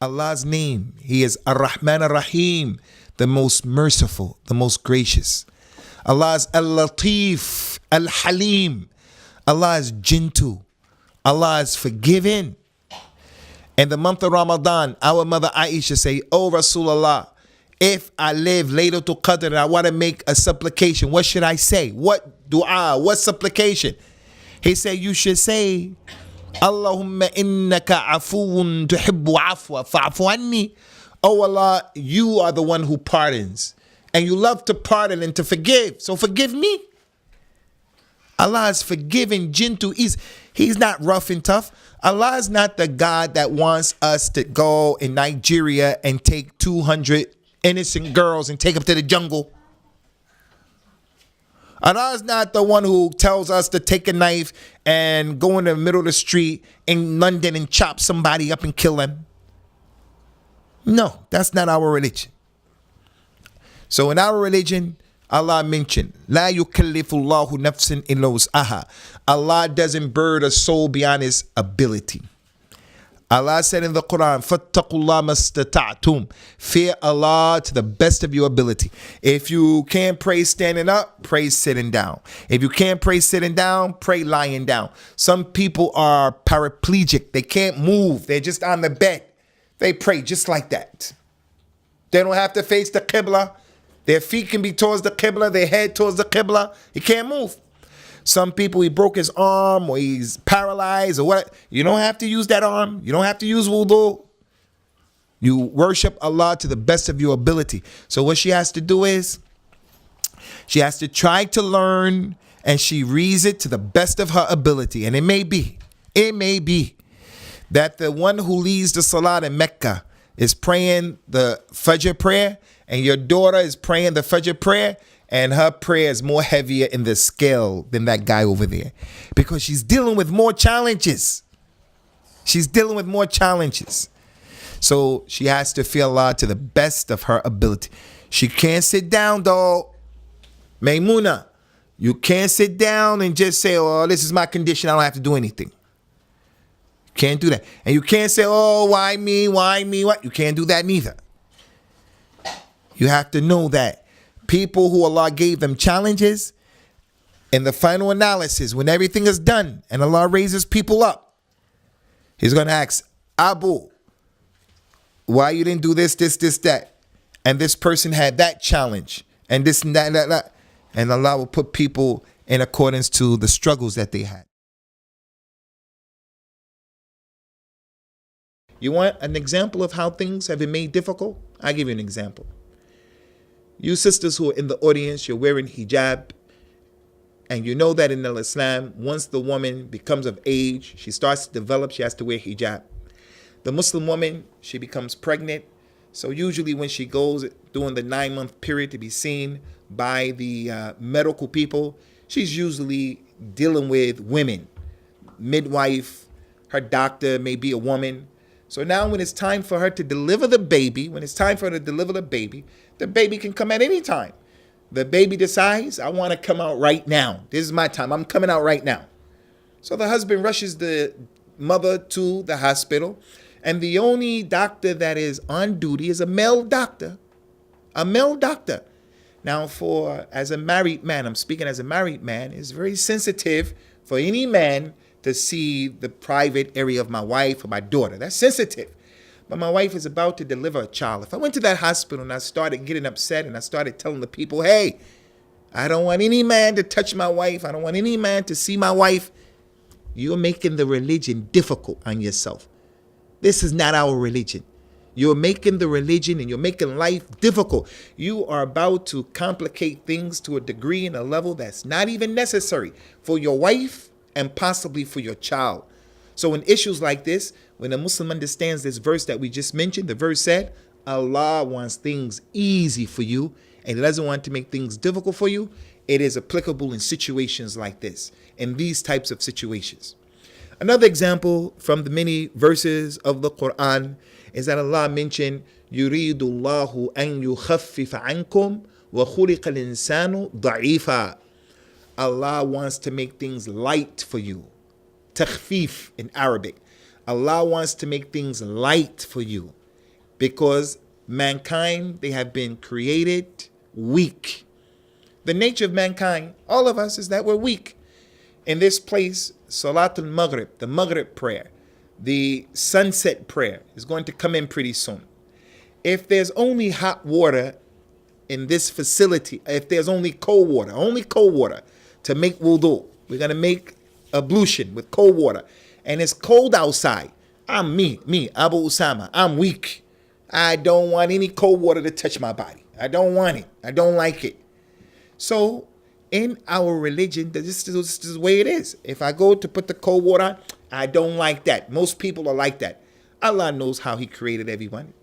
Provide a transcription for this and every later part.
Allah's name. He is Ar-Rahman Ar-Rahim, the most merciful, the most gracious. Allah is Al-Latif, Al-Halim. Allah is gentle. Allah is forgiving. In the month of Ramadan, our mother Aisha say, "Oh Rasulullah, if I live Laylatul Qadr and I want to make a supplication, what should I say? What dua? What supplication?" He said, you should say, "Allahumma innaka afuun tuhibbu afwa fa'fu anni." Oh Allah, you are the one who pardons. And you love to pardon and to forgive. So forgive me. Allah is forgiving, gentle. He's not rough and tough. Allah is not the God that wants us to go in Nigeria and take 200 innocent girls and take them to the jungle. Allah is not the one who tells us to take a knife and go in the middle of the street in London and chop somebody up and kill them. No, that's not our religion. So in our religion, Allah mentioned, "La yukallifullahu nafsin illa wus'aha." Allah doesn't burden a soul beyond his ability. Allah said in the Quran, "Fattaqullaha mastata'tum." Fear Allah to the best of your ability. If you can't pray standing up, pray sitting down. If you can't pray sitting down, pray lying down. Some people are paraplegic. They can't move. They're just on the bed. They pray just like that. They don't have to face the Qibla. Their feet can be towards the Qibla, their head towards the Qibla. He can't move. Some people, he broke his arm or he's paralyzed or what. You don't have to use that arm. You don't have to use wudu. You worship Allah to the best of your ability. So what she has to do is, she has to try to learn and she reads it to the best of her ability. And it may be that the one who leads the Salat in Mecca is praying the Fajr prayer, and your daughter is praying the Fajr prayer, and her prayer is more heavier in the scale than that guy over there, because she's dealing with more challenges. She's dealing with more challenges. So she has to feel Allah to the best of her ability. She can't sit down, though. Maymuna, you can't sit down and just say, "Oh, this is my condition, I don't have to do anything." Can't do that. And you can't say, "Oh, why me? Why me? What?" You can't do that neither. You have to know that people who Allah gave them challenges, in the final analysis, when everything is done and Allah raises people up, He's going to ask, "Abu, why you didn't do this, that?" And this person had that challenge and this and that. And Allah will put people in accordance to the struggles that they had. You want an example of how things have been made difficult? I'll give you an example. You sisters who are in the audience, you're wearing hijab, and you know that in Islam, once the woman becomes of age, she starts to develop, she has to wear hijab. The Muslim woman, she becomes pregnant, so usually when she goes during the 9-month period to be seen by the medical people, she's usually dealing with women. Midwife, her doctor may be a woman. So now when it's time for her to deliver the baby, the baby can come at any time. The baby decides, "I want to come out right now. This is my time. I'm coming out right now." So the husband rushes the mother to the hospital, and the only doctor that is on duty is a male doctor. A male doctor. Now, as a married man, I'm speaking as a married man, it's very sensitive for any man to see the private area of my wife or my daughter. That's sensitive. But my wife is about to deliver a child. If I went to that hospital and I started getting upset and I started telling the people, "Hey, I don't want any man to touch my wife. I don't want any man to see my wife," you're making the religion difficult on yourself. This is not our religion. You're making the religion and you're making life difficult. You are about to complicate things to a degree and a level that's not even necessary for your wife and possibly for your child. So in issues like this, when a Muslim understands this verse that we just mentioned, the verse said, Allah wants things easy for you and He doesn't want to make things difficult for you. It is applicable in situations like this, in these types of situations. Another example from the many verses of the Quran is that Allah mentioned, يُرِيدُ اللَّهُ أَن يُخَفِّفَ عَنْكُمْ وَخُلِقَ الْإِنسَانُ ضَعِيفًا. Allah wants to make things light for you. Takhfif in Arabic. Allah wants to make things light for you. because mankind, they have been created weak. The nature of mankind, all of us, is that we're weak. In this place, Salatul Maghrib, the Maghrib prayer, the sunset prayer is going to come in pretty soon. If there's only hot water in this facility, if there's only cold water to make wudu, we're going to make ablution with cold water, and it's cold outside. I'm me, Abu Usama. I'm weak. I don't want any cold water to touch my body. I don't want it. I don't like it. So in our religion, this is the way it is. If I go to put the cold water on, I don't like that. Most people are like that. Allah knows how He created everyone.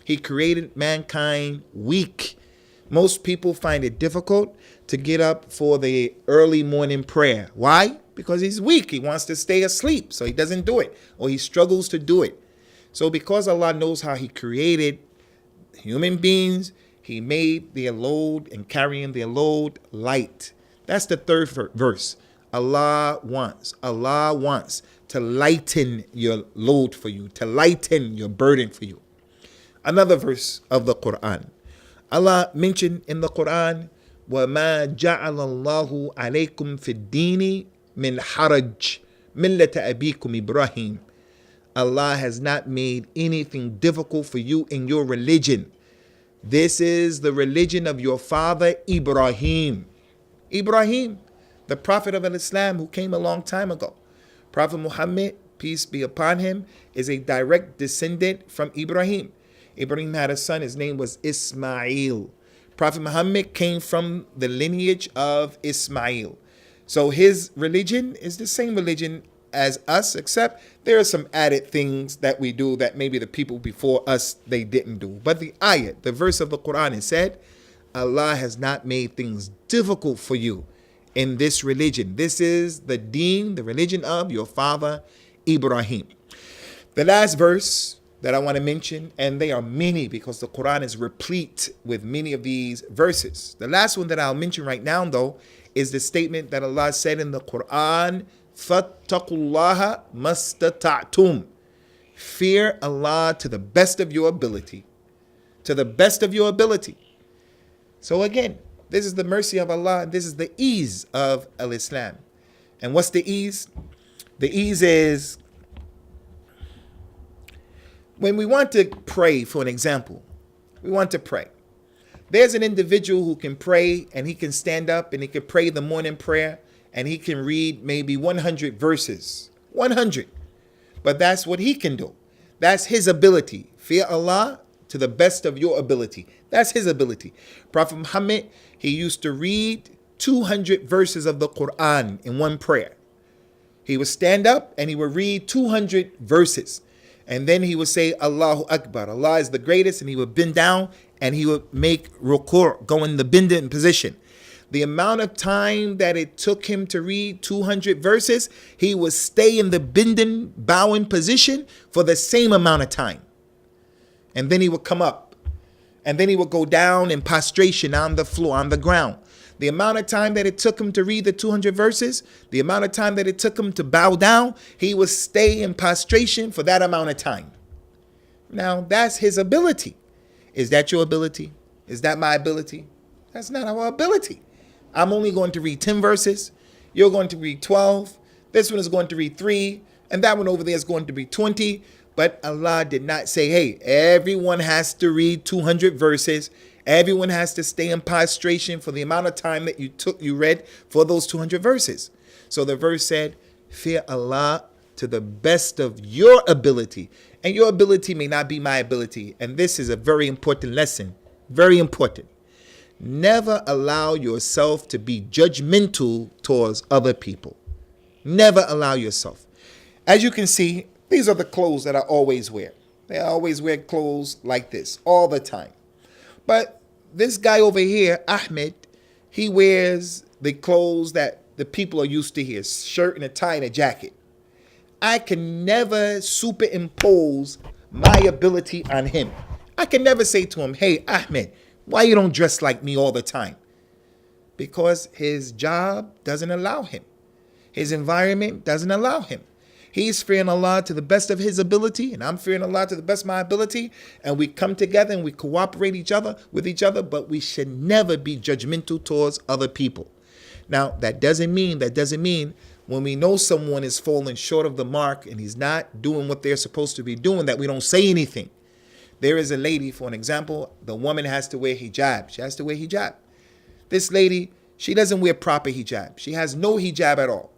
He created mankind weak. Most people find it difficult to get up for the early morning prayer. Why? Because he's weak. He wants to stay asleep, so he doesn't do it, or he struggles to do it. So because Allah knows how He created human beings, He made their load and carrying their load light. That's the third verse. Allah wants to lighten your load for you, to lighten your burden for you. Another verse of the Quran. Allah mentioned in the Quran, وَمَا جَعَلَ اللَّهُ عَلَيْكُمْ فِي الدِّينِ مِنْ حَرَجٍ مِلَّةَ أَبِيكُمْ إِبْرَاهِيمَ. Allah has not made anything difficult for you in your religion. This is the religion of your father Ibrahim. Ibrahim, the prophet of Islam who came a long time ago. Prophet Muhammad, peace be upon him, is a direct descendant from Ibrahim. Ibrahim had a son, his name was Ismail. Prophet Muhammad came from the lineage of Ismail. So his religion is the same religion as us, except there are some added things that we do that maybe the people before us, they didn't do. But the ayat, the verse of the Quran, it said, Allah has not made things difficult for you in this religion. This is the deen, the religion of your father Ibrahim. The last verse that I want to mention, and they are many because the Quran is replete with many of these verses. The last one that I'll mention right now, though, is the statement that Allah said in the Quran, فَاتَّقُوا اللَّهَ مَسْتَطَعْتُمْ. Fear Allah to the best of your ability. To the best of your ability. So again, this is the mercy of Allah, and this is the ease of Al-Islam. And what's the ease? The ease is when we want to pray, for an example, we want to pray. There's an individual who can pray, and he can stand up and he can pray the morning prayer, and he can read maybe 100 verses. 100. But that's what he can do. That's his ability. Fear Allah to the best of your ability. That's his ability. Prophet Muhammad, he used to read 200 verses of the Quran in one prayer. He would stand up and he would read 200 verses. And then he would say, Allahu Akbar. Allah is the greatest. And he would bend down and he would make ruku', go in the bending position. The amount of time that it took him to read 200 verses, he would stay in the bending, bowing position for the same amount of time. And then he would come up. And then he would go down in prostration on the floor, on the ground. The amount of time that it took him to read the 200 verses, the amount of time that it took him to bow down, he would stay in prostration for that amount of time. Now, that's his ability. Is that your ability? Is that my ability? That's not our ability. I'm only going to read 10 verses. You're going to read 12. This one is going to read 3. And that one over there is going to be 20. But Allah did not say, hey, everyone has to read 200 verses. Everyone has to stay in prostration for the amount of time that you read for those 200 verses. So the verse said, fear Allah to the best of your ability. And your ability may not be my ability. And this is a very important lesson. Very important. Never allow yourself to be judgmental towards other people. Never allow yourself. As you can see, these are the clothes that I always wear. I always wear clothes like this all the time. But this guy over here, Ahmed, he wears the clothes that the people are used to here, shirt and a tie and a jacket. I can never superimpose my ability on him. I can never say to him, hey, Ahmed, why you don't dress like me all the time? Because his job doesn't allow him. His environment doesn't allow him. He's fearing Allah to the best of his ability, and I'm fearing Allah to the best of my ability, and we come together and we cooperate with each other, but we should never be judgmental towards other people. Now, that doesn't mean when we know someone is falling short of the mark and he's not doing what they're supposed to be doing, that we don't say anything. There is a lady, for an example, the woman has to wear hijab. She has to wear hijab. This lady, she doesn't wear proper hijab. She has no hijab at all.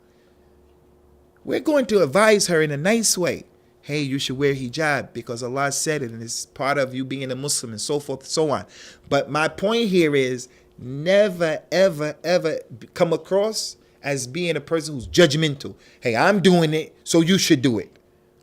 We're going to advise her in a nice way. Hey, you should wear hijab because Allah said it and it's part of you being a Muslim and so forth and so on. But my point here is never, ever, ever come across as being a person who's judgmental. Hey, I'm doing it, so you should do it.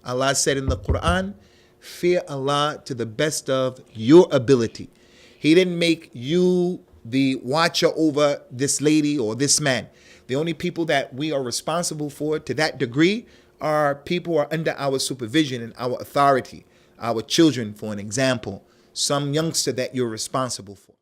Allah said in the Quran, fear Allah to the best of your ability. He didn't make you the watcher over this lady or this man. The only people that we are responsible for to that degree are people who are under our supervision and our authority. Our children, for an example, some youngster that you're responsible for.